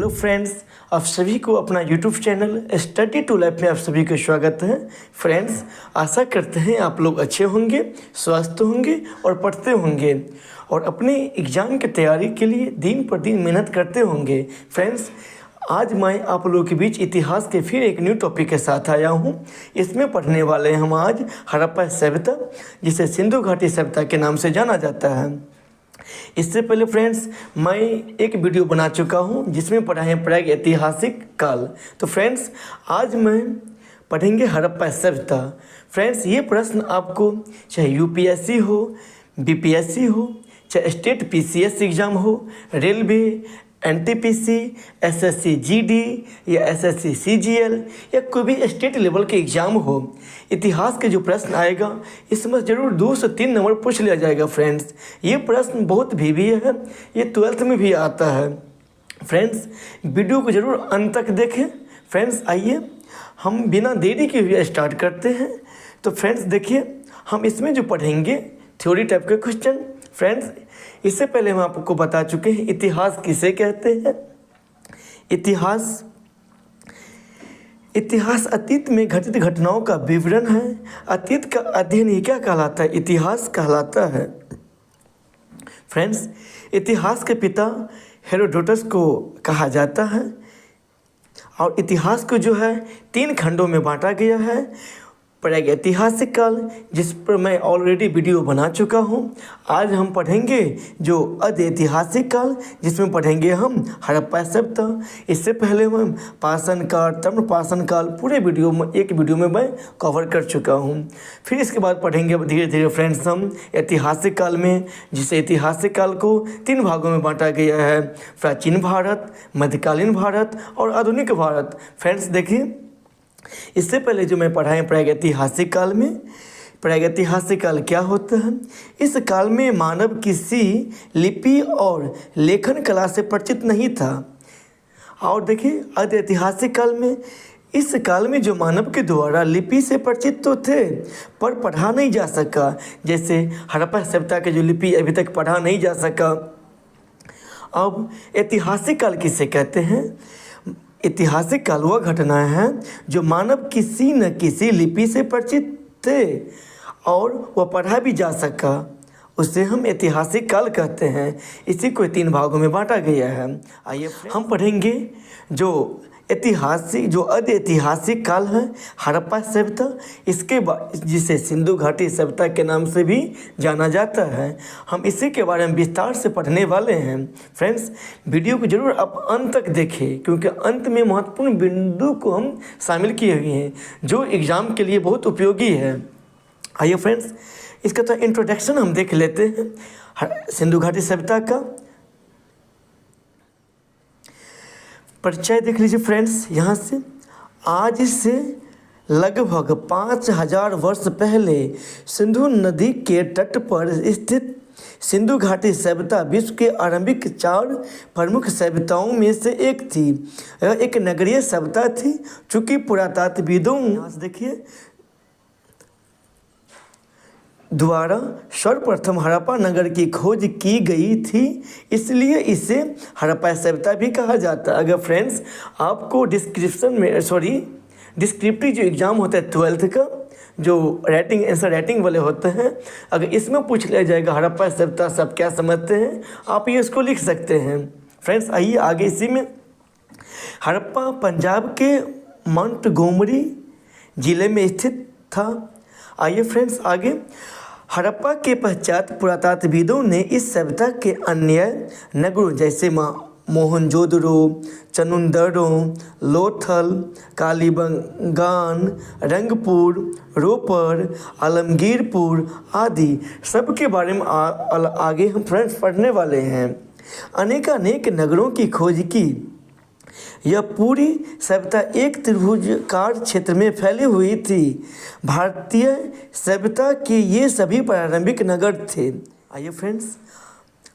Hello friends, आप सभी को अपना YouTube channel study to life में आप सभी का स्वागत है। फ्रेंड्स, आशा करते हैं आप लोग अच्छे होंगे, स्वस्थ होंगे और पढ़ते होंगे और अपने एग्ज़ाम की तैयारी के लिए दिन पर दिन मेहनत करते होंगे। फ्रेंड्स, आज मैं आप लोगों के बीच इतिहास के फिर एक न्यू टॉपिक के साथ आया हूँ। इसमें पढ़ने वाले हैं हम आज हड़प्पा सभ्यता, जिसे सिंधु घाटी सभ्यता के नाम से जाना जाता है। इससे पहले फ्रेंड्स, मैं एक वीडियो बना चुका हूँ जिसमें पढ़ा है प्राग ऐतिहासिक काल। तो फ्रेंड्स, आज मैं पढ़ेंगे हड़प्पा सभ्यता। फ्रेंड्स, ये प्रश्न आपको चाहे यूपीएससी हो, बीपीएससी हो, चाहे स्टेट पीसीएस एग्ज़ाम हो, रेलवे, एनटीपीसी, एसएससी जीडी या एसएससी सीजीएल या कोई भी स्टेट लेवल के एग्ज़ाम हो, इतिहास के जो प्रश्न आएगा इसमें ज़रूर 2 से 3 नंबर पूछ लिया जाएगा। फ्रेंड्स, ये प्रश्न बहुत भी है, ये 12th में भी आता है। फ्रेंड्स, वीडियो को ज़रूर अंत तक देखें। फ्रेंड्स, आइए हम बिना देरी के हुए स्टार्ट करते हैं। तो फ्रेंड्स देखिए, हम इसमें जो पढ़ेंगे थ्योरी टाइप के क्वेश्चन। फ्रेंड्स, इससे पहले हम आपको बता चुके हैं इतिहास किसे कहते हैं। इतिहास अतीत में घटित घटनाओं का विवरण है। अतीत का अध्ययन ये क्या कहलाता है? इतिहास कहलाता है। फ्रेंड्स, इतिहास के पिता हेरोडोटस को कहा जाता है और इतिहास को जो है 3 खंडों में बांटा गया है। प्राग ऐतिहासिक काल, जिस पर मैं ऑलरेडी वीडियो बना चुका हूं। आज हम पढ़ेंगे जो अध ऐतिहासिक काल, जिसमें पढ़ेंगे हम हड़प्पा सभ्यता। इससे पहले हम पाषाण काल, ताम्रपाषाण काल पूरे एक वीडियो में मैं कवर कर चुका हूं। फिर इसके बाद पढ़ेंगे धीरे धीरे फ्रेंड्स हम ऐतिहासिक काल में, जिसे ऐतिहासिक काल को 3 भागों में बांटा गया है: प्राचीन भारत, मध्यकालीन भारत और आधुनिक भारत। फ्रेंड्स देखिए, इससे पहले जो मैं पढ़ा है प्राग ऐतिहासिक काल में, प्राग ऐतिहासिक काल क्या होता है? इस काल में मानव किसी लिपि और लेखन कला से परिचित नहीं था। और देखिए, अध ऐतिहासिक काल में, इस काल में जो मानव के द्वारा लिपि से परिचित तो थे पर पढ़ा नहीं जा सका। जैसे हड़प्पा सभ्यता की जो लिपि अभी तक पढ़ा नहीं जा सका। अब ऐतिहासिक काल किसे कहते हैं? ऐतिहासिक काल वह घटना है जो मानव किसी न किसी लिपि से परिचित थे और वह पढ़ा भी जा सका, उसे हम ऐतिहासिक काल कहते हैं। इसी को 3 भागों में बांटा गया है। आइए हम पढ़ेंगे जो अध ऐतिहासिक काल है हड़प्पा सभ्यता। इसके बाद जिसे सिंधु घाटी सभ्यता के नाम से भी जाना जाता है, हम इसी के बारे में विस्तार से पढ़ने वाले हैं। फ्रेंड्स, वीडियो को जरूर आप अंत तक देखें, क्योंकि अंत में महत्वपूर्ण बिंदु को हम शामिल किए हुए हैं जो एग्ज़ाम के लिए बहुत उपयोगी है। आइए फ्रेंड्स, इसका तो इंट्रोडक्शन हम देख लेते हैं सिंधु घाटी सभ्यता का। परिचय देख लीजिए फ्रेंड्स। यहाँ से आज से लगभग 5000 वर्ष पहले सिंधु नदी के तट पर स्थित सिंधु घाटी सभ्यता विश्व के आरंभिक 4 प्रमुख सभ्यताओं में से एक थी। यह एक नगरीय सभ्यता थी। चूँकि पुरातत्वविदों यहाँ से देखिए द्वारा सर्वप्रथम हड़प्पा नगर की खोज की गई थी, इसलिए इसे हड़प्पा सभ्यता भी कहा जाता है। अगर फ्रेंड्स आपको डिस्क्रिप्टिव जो एग्ज़ाम होता है 12th का, जो आंसर राइटिंग वाले होते हैं, अगर इसमें पूछ लिया जाएगा हड़प्पा सभ्यता सब क्या समझते हैं, आप ये इसको लिख सकते हैं। फ्रेंड्स, आइए आगे। इसी में हड़प्पा पंजाब के मोंटगोमरी ज़िले में स्थित था। आइए फ्रेंड्स आगे। हड़प्पा के पश्चात पुरातत्वविदों ने इस सभ्यता के अन्य नगरों जैसे मोहनजोदड़ो, चनुंदड़ो, लोथल, कालीबंगान, रंगपुर, रोपर, आलमगीरपुर आदि सब के बारे में आगे हम फ्रेंड्स पढ़ने वाले हैं। अनेक नगरों की खोज की। यह पूरी सभ्यता एक त्रिभुजाकार क्षेत्र में फैली हुई थी। भारतीय सभ्यता के ये सभी प्रारंभिक नगर थे। आइए फ्रेंड्स,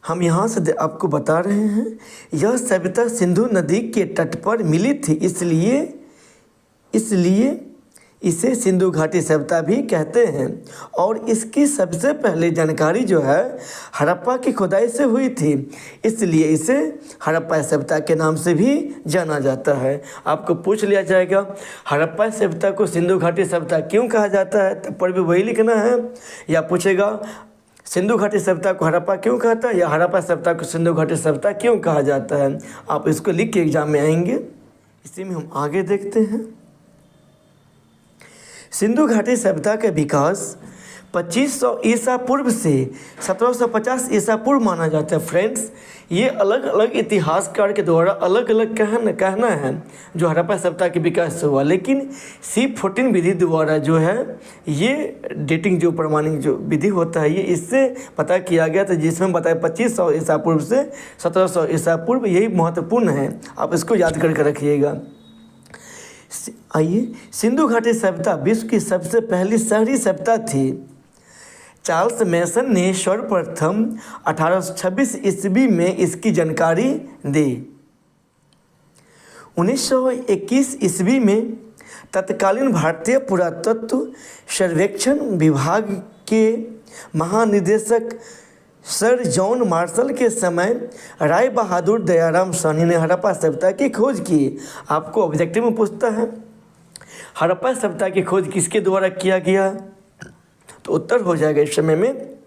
हम यहाँ से आपको बता रहे हैं, यह सभ्यता सिंधु नदी के तट पर मिली थी, इसलिए इसे सिंधु घाटी सभ्यता भी कहते हैं और इसकी सबसे पहले जानकारी जो है हड़प्पा की खुदाई से हुई थी, इसलिए इसे हड़प्पा सभ्यता के नाम से भी जाना जाता है। आपको पूछ लिया जाएगा हड़प्पा सभ्यता को सिंधु घाटी सभ्यता क्यों कहा जाता है, तब पर भी वही लिखना है। या पूछेगा सिंधु घाटी सभ्यता को हड़प्पा क्यों कहता है या हड़प्पा सभ्यता को सिंधु घाटी सभ्यता क्यों कहा जाता है, आप इसको लिख के एग्जाम में आएंगे। इसी में हम आगे देखते हैं। सिंधु घाटी सभ्यता का विकास 2500 ईसा पूर्व से 1750 ईसा पूर्व माना जाता है। फ्रेंड्स, ये अलग अलग इतिहासकार के द्वारा अलग अलग कहना है जो हड़प्पा सभ्यता के विकास से हुआ, लेकिन C14 विधि द्वारा जो है ये डेटिंग जो प्रमाणिक जो विधि होता है ये इससे पता किया गया था, जिसमें बताया 2500 ईसा पूर्व से 1700 ईसा पूर्व। यही महत्वपूर्ण है, आप इसको याद करके रखिएगा। आइए, सिंधु घाटी सभ्यता विश्व की सबसे पहली शहरी सभ्यता थी। चार्ल्स मेसन ने सर्वप्रथम 1826 ईस्वी में इसकी जानकारी दी। 1921 ईस्वी में तत्कालीन भारतीय पुरातत्व सर्वेक्षण विभाग के महानिदेशक सर जॉन मार्शल के समय राय बहादुर दयाराम साहनी ने हड़प्पा सभ्यता की खोज की। आपको ऑब्जेक्टिव में पूछता है हड़प्पा सभ्यता की खोज किसके द्वारा किया गया, तो उत्तर हो जाएगा इस समय में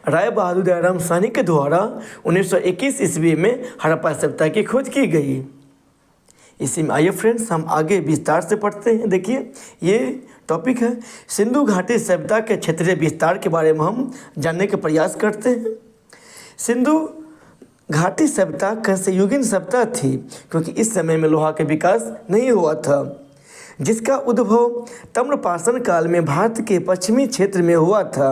राय बहादुर दयाराम साहनी के द्वारा 1921 ईस्वी में हड़प्पा सभ्यता की खोज की गई। इसी में आइए फ्रेंड्स हम आगे विस्तार से पढ़ते हैं। देखिए ये टॉपिक है सिंधु घाटी सभ्यता के क्षेत्रीय विस्तार के बारे में हम जानने का प्रयास करते हैं। सिंधु घाटी सभ्यता मध्ययुगीन सभ्यता थी क्योंकि इस समय में लोहा का विकास नहीं हुआ था, जिसका उद्भव ताम्रपाषाण काल में भारत के पश्चिमी क्षेत्र में हुआ था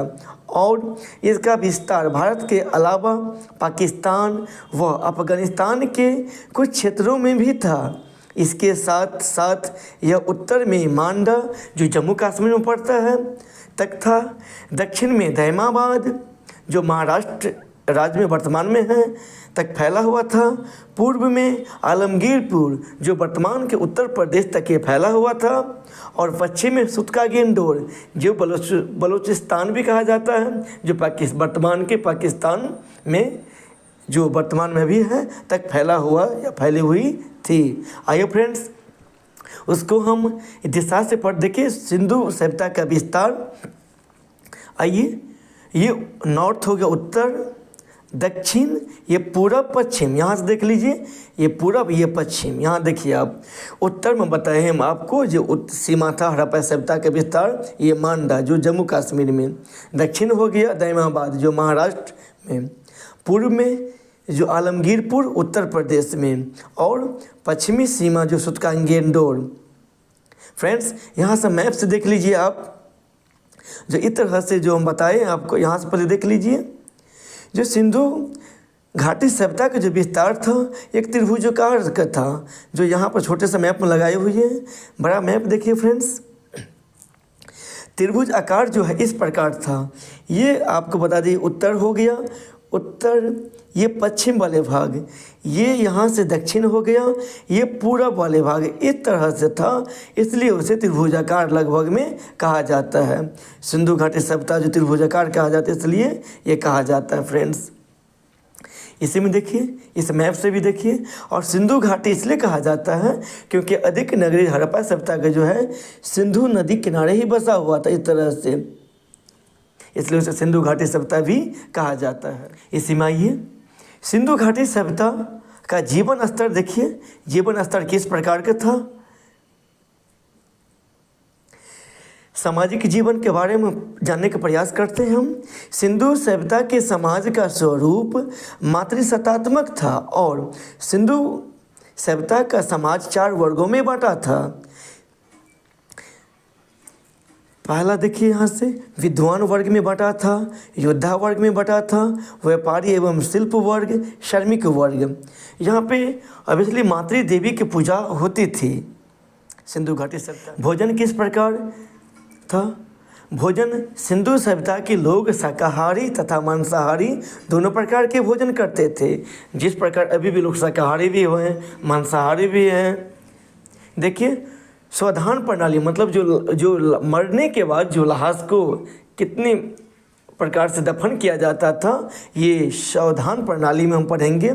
और इसका विस्तार भारत के अलावा पाकिस्तान व अफगानिस्तान के कुछ क्षेत्रों में भी था। इसके साथ साथ यह उत्तर में मांडा जो जम्मू कश्मीर में पड़ता है तथा दक्षिण में दैमाबाद जो महाराष्ट्र राज्य में वर्तमान में है तक फैला हुआ था। पूर्व में आलमगीरपुर जो वर्तमान के उत्तर प्रदेश तक ये फैला हुआ था और पश्चिम में सुतकागिंडोर जो बलूचिस्तान भी कहा जाता है जो वर्तमान के पाकिस्तान में जो वर्तमान में भी है तक फैला हुआ या फैली हुई थी। आइए फ्रेंड्स उसको हम दिशा से पढ़ देखिए सिंधु सभ्यता का विस्तार। आइए ये नॉर्थ हो गया उत्तर, दक्षिण, ये पूरब, पश्चिम, यहाँ से देख लीजिए ये पूरब ये पश्चिम। यहाँ देखिए आप उत्तर में बताए हम आपको जो सीमा था हड़प्पा सभ्यता का विस्तार ये मांडा जो जम्मू कश्मीर में, दक्षिण हो गया दैमाबाद जो महाराष्ट्र में, पूर्व में जो आलमगीरपुर उत्तर प्रदेश में और पश्चिमी सीमा जो सुतकागिंडोर। फ्रेंड्स यहाँ से मैप से देख लीजिए आप जो इस तरह से जो हम बताए आपको, यहाँ से पहले देख लीजिए जो सिंधु घाटी सभ्यता का जो विस्तार था एक त्रिभुजाकार का था जो यहाँ पर छोटे से मैप में लगाए हुए हैं। बड़ा मैप देखिए फ्रेंड्स, त्रिभुज आकार जो है इस प्रकार था। ये आपको बता दिए उत्तर हो गया, उत्तर ये पश्चिम वाले भाग, ये यहाँ से दक्षिण हो गया, ये पूरब वाले भाग इस तरह से था, इसलिए उसे त्रिभुजाकार लगभग में कहा जाता है। सिंधु घाटी सभ्यता जो त्रिभुजाकार कहा जाता है इसलिए ये कहा जाता है फ्रेंड्स। इसी में देखिए इस मैप से भी देखिए, और सिंधु घाटी इसलिए कहा जाता है क्योंकि अधिक नगरीय हड़प्पा सभ्यता का जो है सिंधु नदी किनारे ही बसा हुआ था इस तरह से, इसलिए उसे सिंधु घाटी सभ्यता भी कहा जाता है। इसी में आइए सिंधु घाटी सभ्यता का जीवन स्तर देखिए, जीवन स्तर किस प्रकार का था। सामाजिक जीवन के बारे में जानने का प्रयास करते हैं हम। सिंधु सभ्यता के समाज का स्वरूप मातृसत्तात्मक था और सिंधु सभ्यता का समाज 4 वर्गों में बांटा था। पहला देखिए यहाँ से विद्वान वर्ग में बटा था, योद्धा वर्ग में बटा था, व्यापारी एवं शिल्प वर्ग, श्रमिक वर्ग। यहाँ पे ऑब्वियसली मातृ देवी की पूजा होती थी सिंधु घाटी सभ्यता। भोजन किस प्रकार था? भोजन सिंधु सभ्यता के लोग शाकाहारी तथा मांसाहारी दोनों प्रकार के भोजन करते थे। जिस प्रकार अभी भी लोग शाकाहारी भी हैं मांसाहारी भी हैं। देखिए सावधान प्रणाली मतलब जो मरने के बाद जो लाश को कितने प्रकार से दफन किया जाता था, ये सावधान प्रणाली में हम पढ़ेंगे।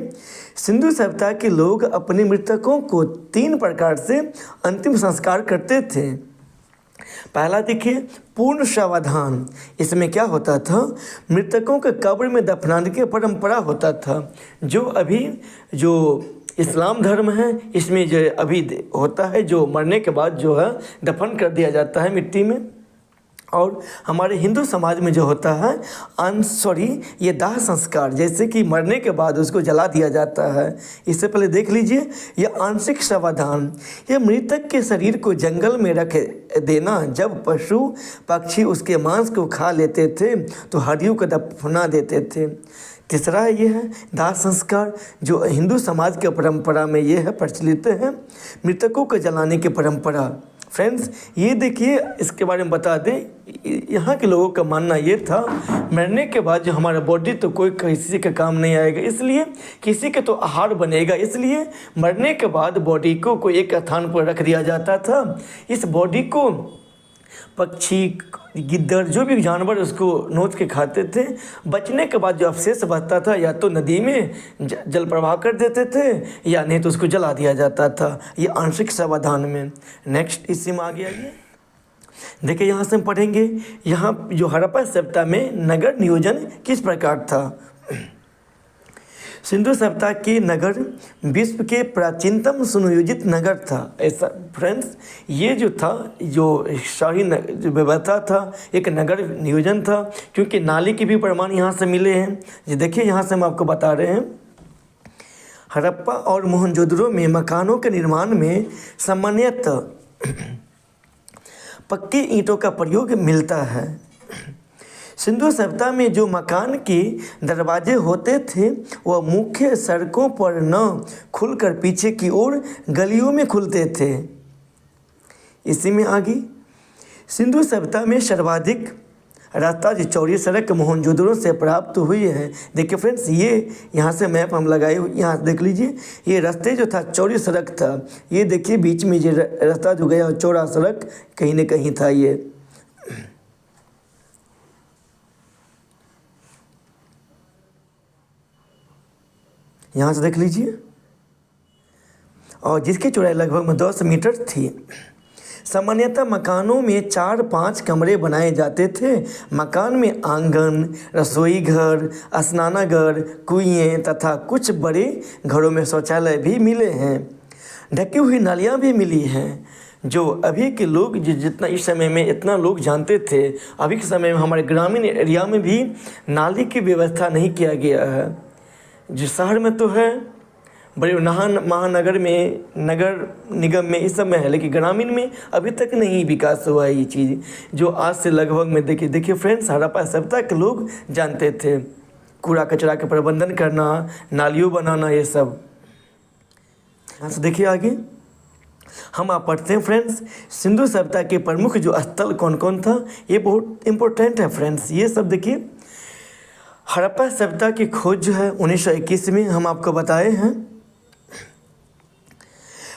सिंधु सभ्यता के लोग अपने मृतकों को 3 प्रकार से अंतिम संस्कार करते थे। पहला देखिए पूर्ण सावधान। इसमें क्या होता था, मृतकों के कब्र में दफनाने की परंपरा होता था। जो इस्लाम धर्म है इसमें जो अभी होता है, जो मरने के बाद जो है दफन कर दिया जाता है मिट्टी में। और हमारे हिंदू समाज में जो होता है ये दाह संस्कार, जैसे कि मरने के बाद उसको जला दिया जाता है। इससे पहले देख लीजिए यह आंशिक सावधान, यह मृतक के शरीर को जंगल में रख देना। जब पशु पक्षी उसके मांस को खा लेते थे तो हड्डियों को दफना देते थे। तीसरा ये है दाह संस्कार, जो हिंदू समाज के परंपरा में ये है प्रचलित है, मृतकों को जलाने की परंपरा। फ्रेंड्स ये देखिए, इसके बारे में बता दें, यहाँ के लोगों का मानना ये था मरने के बाद जो हमारा बॉडी तो कोई किसी का काम नहीं आएगा, इसलिए किसी के तो आहार बनेगा, इसलिए मरने के बाद बॉडी को कोई एक स्थान पर रख दिया जाता था। इस बॉडी को पक्षी गिद्दड़ जो भी जानवर उसको नोच के खाते थे। बचने के बाद जो अवशेष बचता था या तो नदी में जल प्रवाह कर देते थे या नहीं तो उसको जला दिया जाता था। ये आंशिक सावधान में। नेक्स्ट इसी में आ गया ये देखिए, यहाँ से हम पढ़ेंगे यहाँ जो हड़प्पा सभ्यता में नगर नियोजन किस प्रकार था। सिंधु सभ्यता के नगर विश्व के प्राचीनतम सुनियोजित नगर था। ऐसा फ्रेंड्स ये जो था, जो शाही जो व्यवस्था था, एक नगर नियोजन था, क्योंकि नाली के भी प्रमाण यहाँ से मिले हैं। ये देखिए यहाँ से हम आपको बता रहे हैं, हड़प्पा और मोहनजोदड़ो में मकानों के निर्माण में सामान्यतः पक्की ईंटों का प्रयोग मिलता है। सिंधु सभ्यता में जो मकान के दरवाजे होते थे वह मुख्य सड़कों पर न खुलकर पीछे की ओर गलियों में खुलते थे। इसी में आगे सिंधु सभ्यता में सर्वाधिक रास्ता जो चौड़ी सड़क मोहनजोदड़ो से प्राप्त हुई है। देखिए फ्रेंड्स, ये यहाँ से मैप हम लगाए हुए, यहाँ देख लीजिए, ये रास्ते जो था चौड़ी सड़क था। ये देखिए बीच में जो रास्ता जो गया चौड़ा सड़क कहीं न कहीं था ये। यहाँ से देख लीजिए, और जिसकी चौड़ाई लगभग 10 मीटर थी। सामान्यतः मकानों में 4-5 कमरे बनाए जाते थे। मकान में आंगन, रसोई घर, स्नानागार, कुएं तथा कुछ बड़े घरों में शौचालय भी मिले हैं। ढकी हुई नालियाँ भी मिली हैं, जो अभी के लोग जितना इस समय में इतना लोग जानते थे, अभी के समय में हमारे ग्रामीण एरिया में भी नाली की व्यवस्था नहीं किया गया है। जो शहर में तो है, बड़े महानगर में, नगर निगम में इस सब में है, लेकिन ग्रामीण में अभी तक नहीं विकास हुआ है ये चीज़, जो आज से लगभग में देखिए फ्रेंड्स, हड़प्पा सभ्यता के लोग जानते थे कूड़ा कचरा का प्रबंधन करना, नालियों बनाना, ये सब। यहाँ से देखिए आगे हम आप पढ़ते हैं फ्रेंड्स, सिंधु सभ्यता के प्रमुख जो स्थल कौन कौन था, ये बहुत इम्पोर्टेंट है फ्रेंड्स। ये सब देखिए, हड़प्पा सभ्यता की खोज जो है 1921 में हम आपको बताए हैं।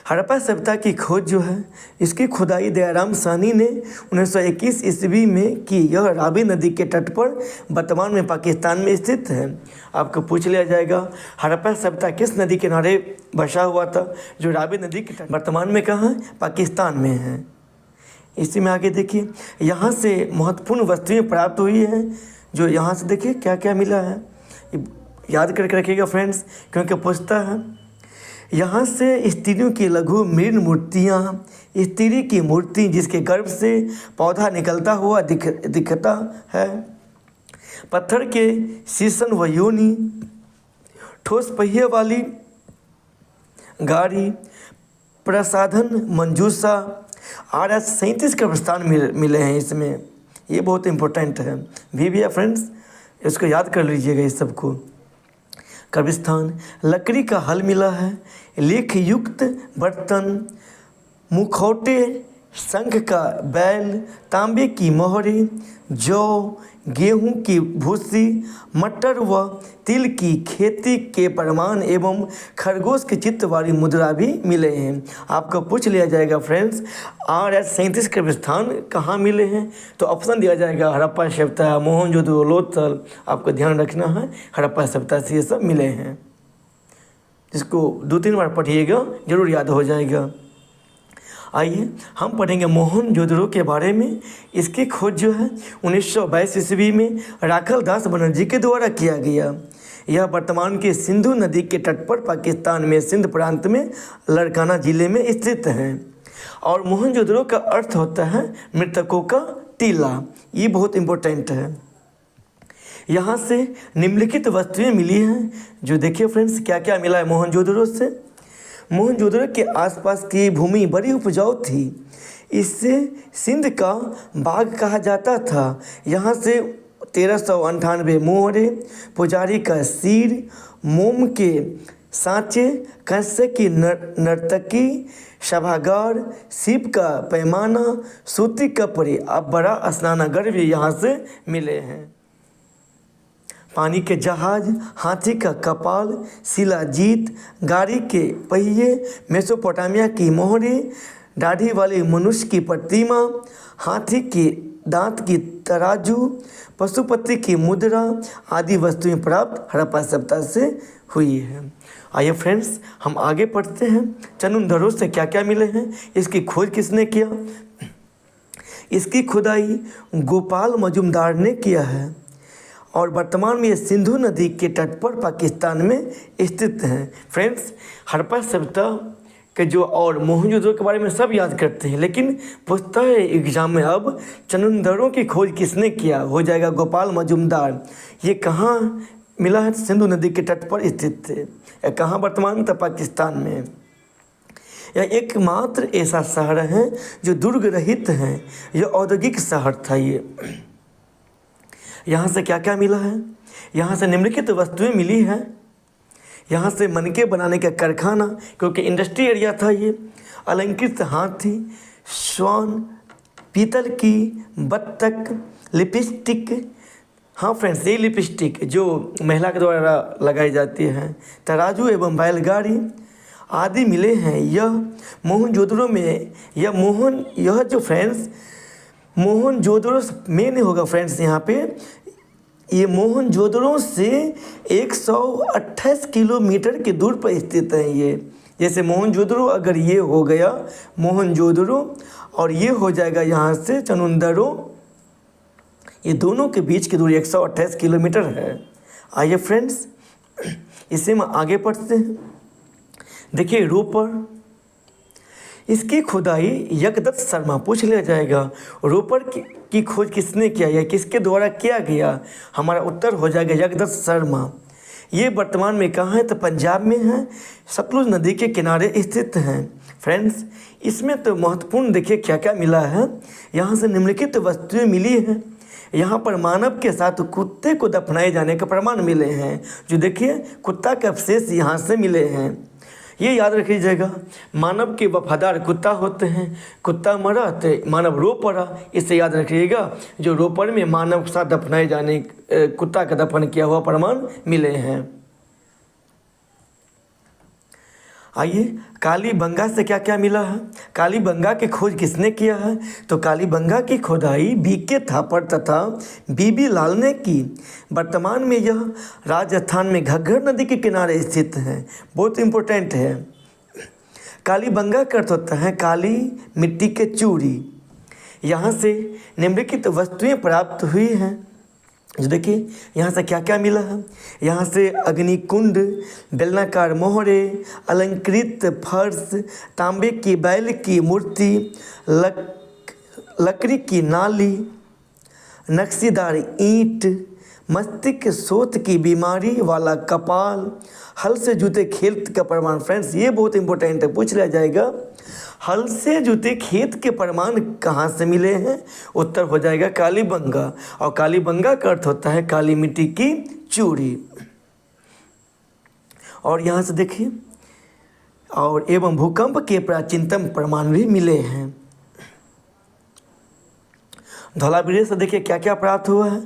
हड़प्पा सभ्यता की खोज जो है, इसकी खुदाई दयाराम साहनी ने 1921 ईस्वी में की। यह रावी नदी के तट पर वर्तमान में पाकिस्तान में स्थित है। आपको पूछ लिया जाएगा हड़प्पा सभ्यता किस नदी के किनारे बसा हुआ था। जो रावी नदी के तट वर्तमान में कहाँ है, पाकिस्तान में है। इसी में आगे देखिए, यहाँ से महत्वपूर्ण वस्तुएं प्राप्त हुई हैं। जो यहाँ से देखिए क्या क्या मिला है, याद करके रखिएगा फ्रेंड्स, क्योंकि पूछता है। यहाँ से स्त्रियों की लघु मृण मूर्तियाँ, स्त्री की मूर्ति जिसके गर्भ से पौधा निकलता हुआ दिखता है, पत्थर के शीशन व योनि, ठोस पहिए वाली गाड़ी, प्रसाधन मंजूसा, RS 37 का प्रस्थान मिले हैं इसमें। ये बहुत इम्पोर्टेंट है भी है फ्रेंड्स, इसको याद कर लीजिएगा इस सबको। कब्रिस्तान, लकड़ी का हल मिला है, लेख युक्त बर्तन, मुखौटे, शंख का बैल, तांबे की मोहरे, जौ, गेहूं की भूसी, मटर व तिल की खेती के प्रमाण एवं खरगोश के चित्र वाली मुद्रा भी मिले हैं। आपको पूछ लिया जाएगा फ्रेंड्स RH-37 के स्थान कहाँ मिले हैं, तो ऑप्शन दिया जाएगा हड़प्पा सभ्यता, मोहनजोदड़ो, लोथल। आपको ध्यान रखना है हड़प्पा सभ्यता से ये सब मिले हैं, जिसको 2-3 बार पढ़िएगा जरूर याद हो जाएगा। आइए हम पढ़ेंगे मोहनजोदड़ो के बारे में। इसकी खोज जो है 1922 ईस्वी में राखल दास बनर्जी के द्वारा किया गया। यह वर्तमान के सिंधु नदी के तट पर पाकिस्तान में सिंध प्रांत में लाड़काना जिले में स्थित है। और मोहनजोदड़ो का अर्थ होता है मृतकों का टीला। ये बहुत इम्पोर्टेंट है। यहाँ से निम्नलिखित वस्तुएं मिली हैं, जो देखिए फ्रेंड्स क्या क्या मिला है मोहनजोदड़ो से। मोहनजोदड़ो के आसपास की भूमि बड़ी उपजाऊ थी। इससे सिंध का बाग कहा जाता था। यहाँ से 1398 मोहरे, पुजारी का सिर, मोम के सांचे, कस्य की नर्तकी, सभागार, शिव का पैमाना, सूती कपड़े, अब बड़ा स्नानागार भी यहाँ से मिले हैं। पानी के जहाज, हाथी का कपाल, शिलाजीत, गाड़ी के पहिए, मेसोपोटामिया की मोहरे, दाढ़ी वाले मनुष्य की प्रतिमा, हाथी के दांत की तराजू, पशुपति की मुद्रा आदि वस्तुएं प्राप्त हड़प्पा सभ्यता से हुई है। आइए फ्रेंड्स हम आगे पढ़ते हैं। चंदनधरों से क्या क्या मिले हैं, इसकी खोज किसने किया। इसकी खुदाई गोपाल मजुमदार ने किया है और वर्तमान में ये सिंधु नदी के तट पर पाकिस्तान में स्थित हैं। फ्रेंड्स हड़प्पा सभ्यता के जो और मोहनजोदड़ो के बारे में सब याद करते हैं, लेकिन पूछता है एग्जाम में अब चंदनधरों की खोज किसने किया, हो जाएगा गोपाल मजुमदार। ये कहाँ मिला है, सिंधु नदी के तट पर स्थित थे। या कहाँ वर्तमान में, तो पाकिस्तान में। यह एकमात्र ऐसा शहर है जो दुर्ग रहित है। यह औद्योगिक शहर था। ये यहाँ से क्या क्या मिला है, यहाँ से निम्नलिखित वस्तुएं मिली हैं। यहाँ से मनके बनाने का कारखाना, क्योंकि इंडस्ट्री एरिया था ये। अलंकृत हाथी, श्वान, पीतल की बत्तख, लिपस्टिक, हाँ फ्रेंड्स ये लिपस्टिक जो महिला के द्वारा लगाई जाती है, तराजू एवं बैलगाड़ी आदि मिले हैं। यह मोहनजोदड़ो में यह जो फ्रेंड्स मोहनजोदड़ो में नहीं होगा फ्रेंड्स। यहाँ पे ये मोहनजोदड़ो से 128 किलोमीटर की दूर पर स्थित है। ये जैसे मोहनजोदड़ो अगर ये हो गया मोहनजोदड़ो और ये हो जाएगा यहाँ से चंदनधरो, ये दोनों के बीच की दूरी 128 किलोमीटर है। आइए फ्रेंड्स इसे हम आगे पढ़ते हैं। देखिए रोपर, इसकी खुदाई यज्ञदत्त शर्मा। पूछ लिया जाएगा रोपर की खोज किसने किया या किसके द्वारा किया गया, हमारा उत्तर हो जाएगा यज्ञदत्त शर्मा। ये वर्तमान में कहाँ है, तो पंजाब में है, सतलुज नदी के किनारे स्थित हैं। फ्रेंड्स इसमें तो महत्वपूर्ण देखिए क्या क्या मिला है। यहाँ से निम्नलिखित वस्तुएं मिली हैं। यहाँ पर मानव के साथ कुत्ते को दफनाए जाने के प्रमाण मिले हैं। जो देखिए कुत्ता के अवशेष यहाँ से मिले हैं। ये याद रख लीजिएगा, मानव के वफादार कुत्ता होते हैं। कुत्ता मरा तो मानव रो पड़ा, इसे याद रखिएगा। जो रोपर में मानव के साथ दफनाए जाने कुत्ता का दफन किया हुआ प्रमाण मिले हैं। आइए कालीबंगा से क्या क्या मिला है। कालीबंगा की खोज किसने किया है, तो कालीबंगा की खुदाई बीके थापर तथा बीबी लाल ने की। वर्तमान में यह राजस्थान में घग्गर नदी के किनारे स्थित है। बहुत इम्पोर्टेंट है। कालीबंगा का अर्थ होता है काली मिट्टी के चूड़ी। यहाँ से निम्नलिखित वस्तुएं प्राप्त हुई हैं। जो देखिए यहाँ से क्या क्या मिला है। यहाँ से अग्निकुंड, बेलनाकार मोहरे, अलंकृत फर्श, तांबे की बैल की मूर्ति, लकड़ी की नाली, नक्शीदार ईंट, मस्तिष्क सोथ की बीमारी वाला कपाल, हल से जूते खेत का प्रमाण। फ्रेंड्स ये बहुत इंपॉर्टेंट है, पूछ लिया जाएगा हल से जूते खेत के प्रमाण कहाँ से मिले हैं, उत्तर हो जाएगा कालीबंगा। और कालीबंगा का अर्थ होता है काली मिट्टी की चूड़ी। और यहाँ से देखिए और एवं भूकंप के प्राचीनतम प्रमाण भी मिले हैं। धौलावीरा से देखिए क्या क्या प्राप्त हुआ है।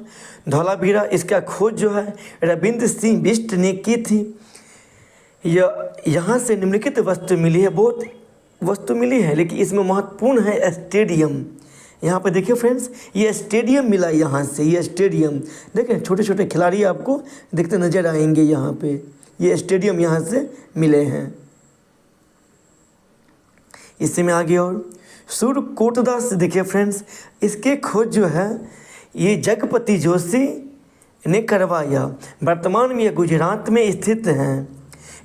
धौलावीरा इसका खोज जो है रविंद्र सिंह बिष्ट ने की थी। यहाँ से निम्नलिखित वस्तु मिली है, बहुत वस्तु मिली है, लेकिन इसमें महत्वपूर्ण है स्टेडियम। यहाँ पे देखिए फ्रेंड्स, ये स्टेडियम मिला यहाँ से। ये स्टेडियम देखें, छोटे छोटे खिलाड़ी आपको दिखते नजर आएंगे यहाँ पे। ये स्टेडियम यहाँ से मिले हैं। इसी में आगे और सूर्यकोटदास देखिए फ्रेंड्स, इसके खोज जो है ये जगपति जोशी ने करवाया। वर्तमान में ये गुजरात में स्थित हैं।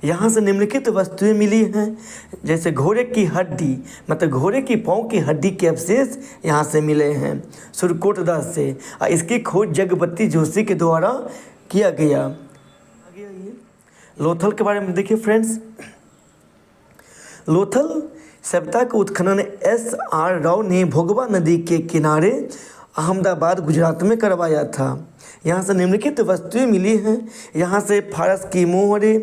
यहाँ से निम्नलिखित वस्तुएं मिली हैं, जैसे घोड़े की हड्डी, मतलब घोड़े की पाँव की हड्डी के अवशेष यहाँ से मिले हैं सूर्यकोटदास से। इसकी खोज जगपति जोशी के द्वारा किया गया। आगे आइए, लोथल के बारे में देखिए फ्रेंड्स। लोथल सभ्यता का उत्खनन S.R. राव ने भोगवा नदी के किनारे अहमदाबाद गुजरात में करवाया था। यहाँ से निम्नलिखित वस्तुएं मिली हैं। यहाँ से फारस की मोहरे,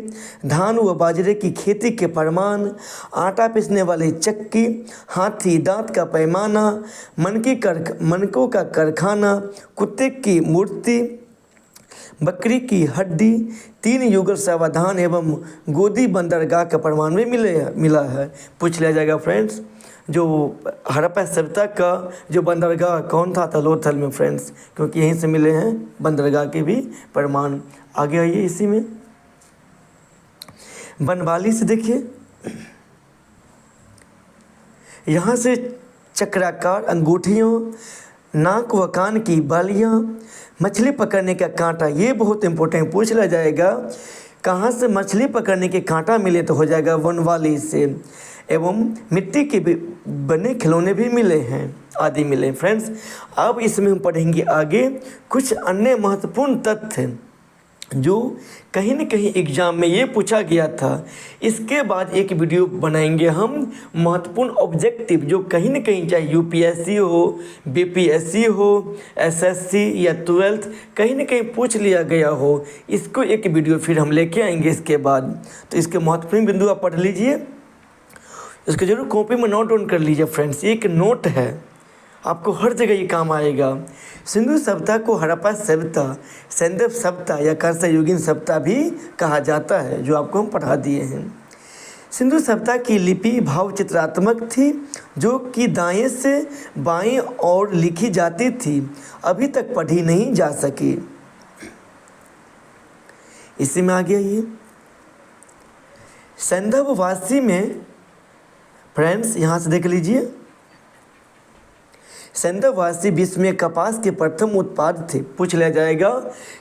धान व बाजरे की खेती के प्रमाण, आटा पीसने वाली चक्की, हाथी दांत का पैमाना, मनकों का कारखाना, कुत्ते की मूर्ति, बकरी की हड्डी, 3 युगल सावधान एवं गोदी बंदरगाह का प्रमाण भी मिला है। पूछ लिया जाएगा फ्रेंड्स, जो हड़प्पा सभ्यता का जो बंदरगाह कौन था लोथल में फ्रेंड्स, क्योंकि यहीं से मिले हैं बंदरगाह के भी प्रमाण। आगे आइए, इसी में बनवाली से देखिए, यहाँ से चक्राकार अंगूठियों, नाक व कान की बालियाँ, मछली पकड़ने का कांटा, ये बहुत इंपॉर्टेंट पूछ लिया जाएगा। कहाँ से मछली पकड़ने के कांटा मिले, तो हो जाएगा बनवाली से। एवं मिट्टी के बने खिलौने भी मिले हैं, आदि मिले फ्रेंड्स। अब इसमें हम पढ़ेंगे आगे कुछ अन्य महत्वपूर्ण तथ्य जो कहीं न कहीं एग्जाम में ये पूछा गया था। इसके बाद एक वीडियो बनाएंगे हम महत्वपूर्ण ऑब्जेक्टिव जो कहीं न कहीं, चाहे UPSC हो, BPSC हो, SSC या 12th, कहीं न कहीं पूछ लिया गया हो, इसको एक वीडियो फिर हम लेके आएंगे इसके बाद। तो इसके महत्वपूर्ण बिंदु आप पढ़ लीजिए, इसको जरूर कॉपी में नोट डाउन कर लीजिए फ्रेंड्स। एक नोट है, आपको हर जगह ये काम आएगा। सिंधु सभ्यता को हड़प्पा सभ्यता, सैंधव सभ्यता या कंसयुगीन सभ्यता भी कहा जाता है, जो आपको हम पढ़ा दिए हैं। सिंधु सभ्यता की लिपि भावचित्रात्मक थी, जो कि दाएं से बाएं ओर लिखी जाती थी, अभी तक पढ़ी नहीं जा सकी। इसी में आ गया ये सैंधववासी में फ्रेंड्स, यहाँ से देख लीजिए, सैंधववासी विश्व में कपास के प्रथम उत्पाद थे। पूछ लिया जाएगा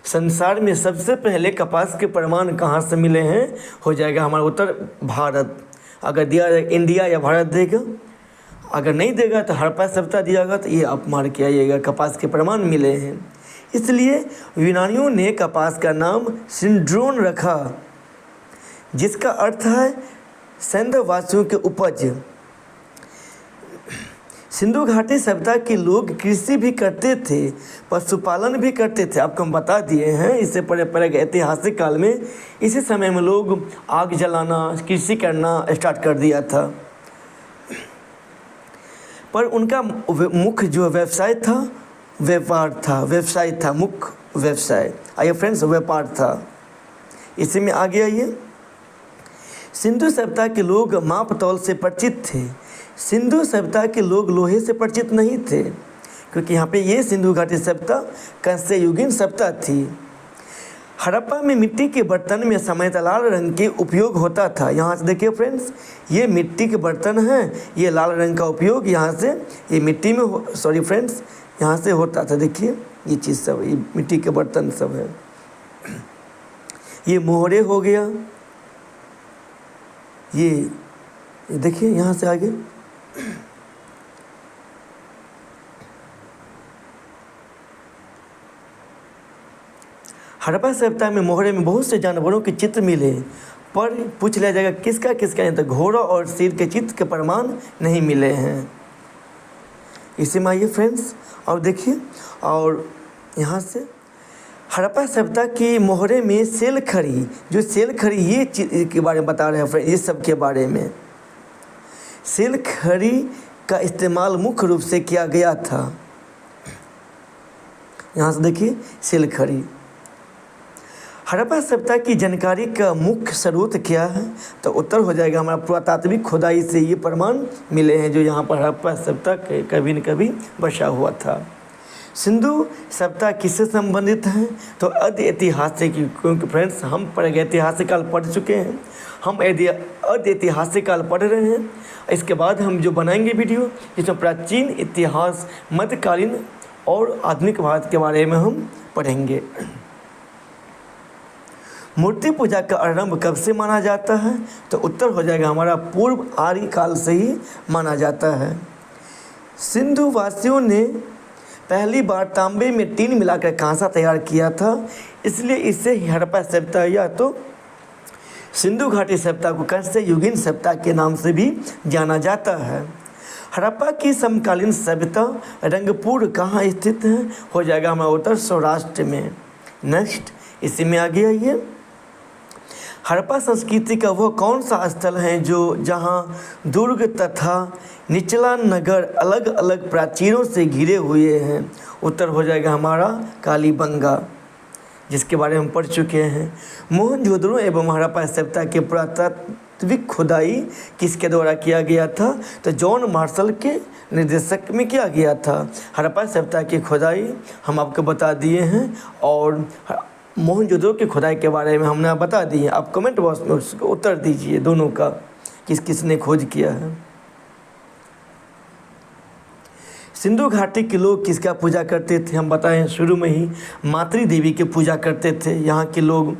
संसार में सबसे पहले कपास के प्रमाण कहाँ से मिले हैं, हो जाएगा हमारा उत्तर भारत। अगर दिया जाए इंडिया या भारत देगा, अगर नहीं देगा तो हड़प्पा सभ्यता दियागा, तो ये आप मार के आइएगा, कपास के प्रमाण मिले हैं। इसलिए यूनानियों ने कपास का नाम सिंड्रोन रखा, जिसका अर्थ है सैंधववासियों के उपज। सिंधु घाटी सभ्यता के लोग कृषि भी करते थे, पशुपालन भी करते थे, आपको हम बता दिए हैं। इससे पहले ऐतिहासिक काल में इसी समय में लोग आग जलाना, कृषि करना स्टार्ट कर दिया था। पर उनका मुख्य जो व्यवसाय था व्यापार था, व्यवसाय था, मुख्य व्यवसाय। आइए फ्रेंड्स, व्यापार था। इसी में आगे आइए, सिंधु सभ्यता के लोग माप तौल से परिचित थे। सिंधु सभ्यता के लोग लोहे से परिचित नहीं थे, क्योंकि यहाँ पे ये सिंधु घाटी सभ्यता कंसयुगीन सभ्यता थी। हड़प्पा में मिट्टी के बर्तन में समेत लाल रंग के उपयोग होता था। यहाँ से देखिए फ्रेंड्स, ये मिट्टी के बर्तन हैं, ये लाल रंग का उपयोग यहाँ से, ये मिट्टी में सॉरी फ्रेंड्स, यहाँ से होता था। देखिए ये चीज़ सब, ये मिट्टी के बर्तन सब है। ये मोहरे हो गया, ये देखिए यहाँ से आगे हड़प्पा सभ्यता में मोहरे में बहुत से जानवरों के चित्र मिले, पर पूछ लिया जाएगा किसका किसका, नहीं तो घोड़ा और शेर के चित्र के प्रमाण नहीं मिले हैं। इसी में आइए फ्रेंड्स, और देखिए, और यहाँ से हड़प्पा सभ्यता की मोहरे में सेल खड़ी, जो सेल खड़ी ये चीज़ के बारे में बता रहे हैं फ्रेंड, ये सब के बारे में। सेल खड़ी का इस्तेमाल मुख्य रूप से किया गया था। यहाँ से देखिए सिलखड़ी। हड़प्पा सभ्यता की जानकारी का मुख्य स्रोत क्या है? तो उत्तर हो जाएगा हमारा पुरातात्विक खुदाई से ये प्रमाण मिले हैं जो यहाँ पर हड़प्पा सभ्यता कभी न कभी बसा हुआ था। सिंधु सभ्यता किससे संबंधित है? तो अद्य ऐतिहासिक, क्योंकि फ्रेंड्स हम ऐतिहासिक काल पढ़ चुके हैं, हम अद्य ऐतिहासिक काल पढ़ रहे हैं। इसके बाद हम जो बनाएंगे वीडियो जिसमें प्राचीन इतिहास, मध्यकालीन और आधुनिक भारत के बारे में हम पढ़ेंगे। मूर्ति पूजा का आरंभ कब से माना जाता है? तो उत्तर हो जाएगा हमारा पूर्व आर्य काल से ही माना जाता है। सिंधु वासियों ने पहली बार तांबे में टीन मिलाकर कांसा तैयार किया था, इसलिए इसे हड़प्पा सभ्यता या तो सिंधु घाटी सभ्यता को कंस्य युगीन सभ्यता के नाम से भी जाना जाता है। हड़प्पा की समकालीन सभ्यता रंगपुर कहाँ स्थित है? हो जाएगा हमारा उत्तर सौराष्ट्र में। नेक्स्ट इसी में आ गया ये हड़प्पा संस्कृति का वह कौन सा स्थल है जहाँ दुर्ग तथा निचला नगर अलग अलग प्राचीरों से घिरे हुए हैं? उत्तर हो जाएगा हमारा कालीबंगा, जिसके बारे में हम पढ़ चुके हैं। मोहनजोदड़ो एवं हड़प्पा सभ्यता के पुरातात्विक खुदाई किसके द्वारा किया गया था? तो जॉन मार्शल के निर्देशक में किया गया था। हड़प्पा सभ्यता की खुदाई हम आपको बता दिए हैं और मोहनजोदड़ो की खुदाई के बारे में हमने बता दी है। आप कमेंट बॉक्स में उसको उत्तर दीजिए दोनों का, किस किस ने खोज किया है। सिंधु घाटी के लोग किसका पूजा करते थे? हम बताएं शुरू में ही मातृ देवी की पूजा करते थे। यहाँ के लोग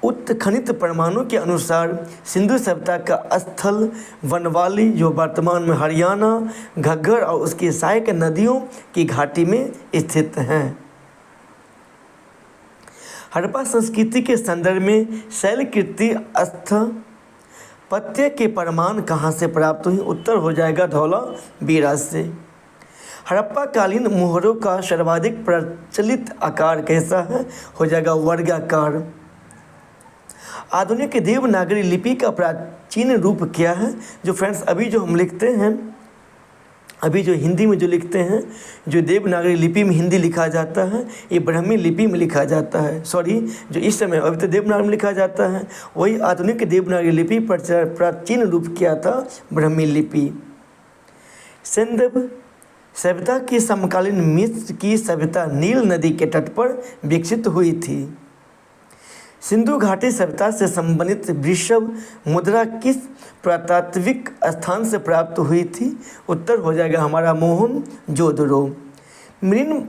उत्खनित प्रमाणों के अनुसार सिंधु सभ्यता का स्थल वनवाली, जो वर्तमान में हरियाणा, घग्गर और उसकी सहायक नदियों की घाटी में स्थित हैं। हड़प्पा संस्कृति के संदर्भ में शैलकृति स्थापत्य के प्रमाण कहाँ से प्राप्त हुई? उत्तर हो जाएगा धौलावीरा से। हड़प्पा कालीन मोहरों का सर्वाधिक प्रचलित आकार कैसा है? हो जाएगा वर्गाकार। आधुनिक देवनागरी लिपि का प्राचीन रूप क्या है? जो फ्रेंड्स अभी जो हम लिखते हैं, अभी जो हिंदी में जो लिखते हैं, जो देवनागरी लिपि में हिंदी लिखा जाता है, ये ब्राह्मी लिपि में लिखा जाता है। सॉरी, जो इस समय अभी तो देवनागरी में लिखा जाता है, वही आधुनिक देवनागरी लिपि प्राचीन रूप क्या था? ब्राह्मी लिपि। सिंधु सभ्यता की समकालीन मिस्र की सभ्यता नील नदी के तट पर विकसित हुई थी। सिंधु घाटी सभ्यता से संबंधित वृषभ मुद्रा किस पुरातात्विक स्थान से प्राप्त हुई थी? उत्तर हो जाएगा हमारा मोहनजोदड़ो। मृण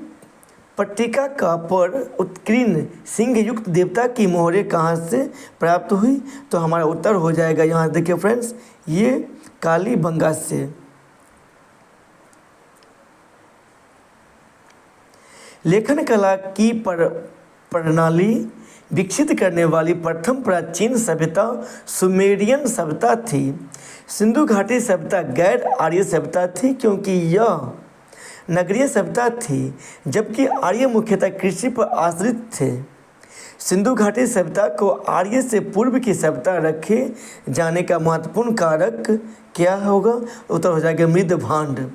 पट्टिका का पर उत्कीर्ण सिंह युक्त देवता की मोहरें कहाँ से प्राप्त हुई? तो हमारा उत्तर हो जाएगा, यहाँ देखिए फ्रेंड्स, ये कालीबंगा से। लेखन कला की प्रणाली विकसित करने वाली प्रथम प्राचीन सभ्यता सुमेरियन सभ्यता थी। सिंधु घाटी सभ्यता गैर आर्य सभ्यता थी क्योंकि यह नगरीय सभ्यता थी, जबकि आर्य मुख्यतः कृषि पर आश्रित थे। सिंधु घाटी सभ्यता को आर्य से पूर्व की सभ्यता रखे जाने का महत्वपूर्ण कारक क्या होगा? उत्तर हो जाएगा मृदभांड।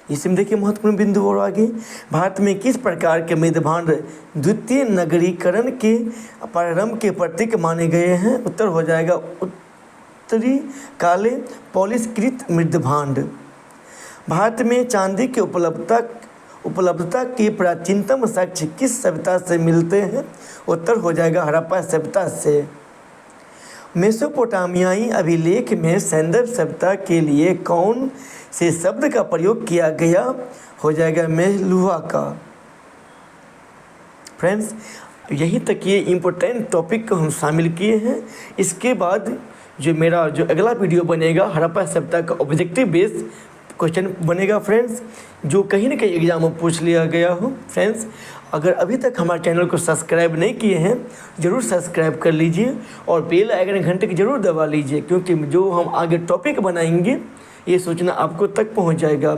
इसमें देखिए महत्वपूर्ण बिंदु और आगे, भारत में किस प्रकार के मृदभांड द्वितीय नगरीकरण के प्रारंभ के प्रतीक माने गए हैं? उत्तर हो जाएगा उत्तरी काले पॉलिशकृत मृदभांड। भारत में चांदी की उपलब्धता के प्राचीनतम साक्ष्य किस सभ्यता से मिलते हैं? उत्तर हो जाएगा हड़प्पा सभ्यता से। मेसोपोटामियाई अभिलेख में सैंदव सभ्यता के लिए कौन से शब्द का प्रयोग किया गया? हो जाएगा मेहलुआ का। फ्रेंड्स, यहीं तक ये इम्पोर्टेंट टॉपिक को हम शामिल किए हैं। इसके बाद जो मेरा अगला वीडियो बनेगा हड़प्पा सभ्यता का ऑब्जेक्टिव बेस क्वेश्चन बनेगा फ्रेंड्स, जो कहीं ना कहीं एग्जाम में पूछ लिया गया हो। फ्रेंड्स, अगर अभी तक हमारे चैनल को सब्सक्राइब नहीं किए हैं, ज़रूर सब्सक्राइब कर लीजिए और बेल आइकन घंटे की ज़रूर दबा लीजिए, क्योंकि जो हम आगे टॉपिक बनाएंगे ये सूचना आपको तक पहुंच जाएगा।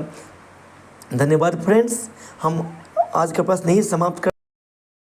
धन्यवाद फ्रेंड्स, हम आज का क्लास नहीं समाप्त कर